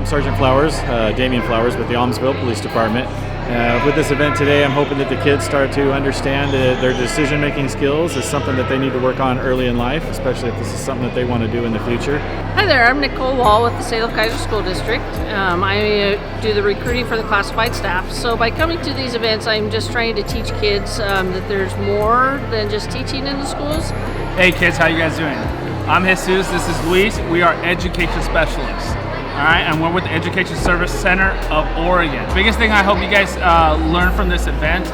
I'm Sergeant Flowers, Damian Flowers with the Aumsville Police Department. With this event today, I'm hoping that the kids start to understand that their decision-making skills is something that they need to work on early in life, especially if this is something that they want to do in the future. Hi there, I'm Nicole Wall with the Salem Kaiser School District. I do the recruiting for the classified staff. So by coming to these events, I'm just trying to teach kids that there's more than just teaching in the schools. Hey kids, how you guys doing? I'm Jesus, this is Luis. We are education specialists. All right, and we're with the Education Service Center of Oregon. The biggest thing I hope you guys learn from this event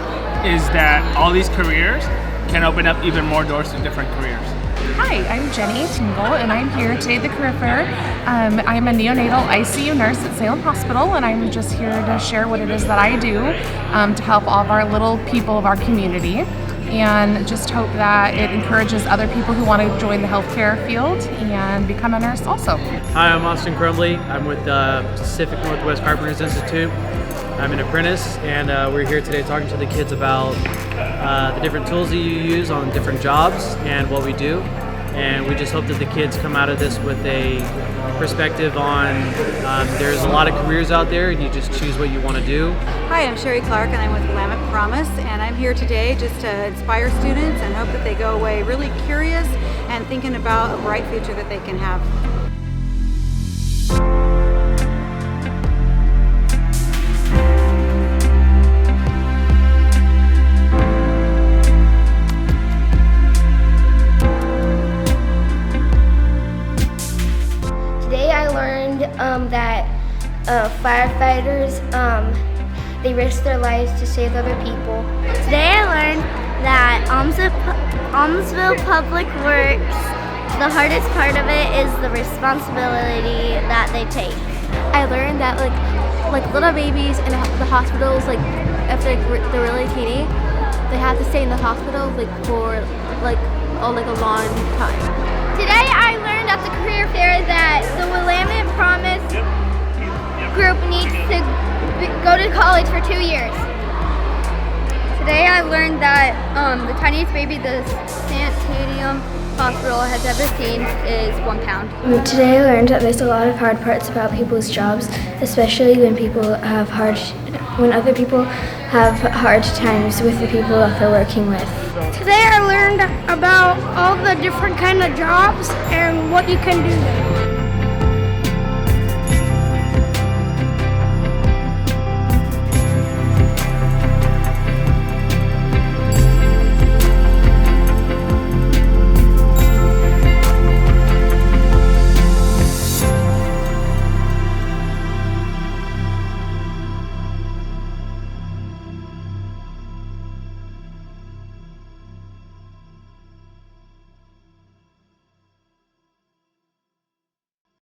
is that all these careers can open up even more doors to different careers. Hi, I'm Jenny Tingle, and I'm here today at the Career Fair. I'm a neonatal ICU nurse at Salem Hospital, and I'm just here to share what it is that I do to help all of our little people of our community, and just hope that it encourages other people who want to join the healthcare field and become a nurse also. Hi, I'm Austin Crumbly. I'm with the Pacific Northwest Carpenters Institute. I'm an apprentice, and we're here today talking to the kids about the different tools that you use on different jobs and what we do. And we just hope that the kids come out of this with a perspective on there's a lot of careers out there and you just choose what you want to do. Hi, I'm Sherry Clark and I'm with Delamater Promise, and I'm here today just to inspire students and hope that they go away really curious and thinking about a bright future that they can have. Today I learned that firefighters, they risk their lives to save other people. Today I learned that Aumsville Public Works, the hardest part of it is the responsibility that they take. I learned that like little babies in the hospitals, like if they're really teeny, they have to stay in the hospital for a long time. Today I learned at the career fair that the Willamette Promise group needs to go to college for 2 years. Today I learned that the tiniest baby the Sanitarium Hospital has ever seen is 1 pound. Today I learned that there's a lot of hard parts about people's jobs, especially when other people have hard times with the people that they're working with. Today I learned about all the different kind of jobs and what you can do there.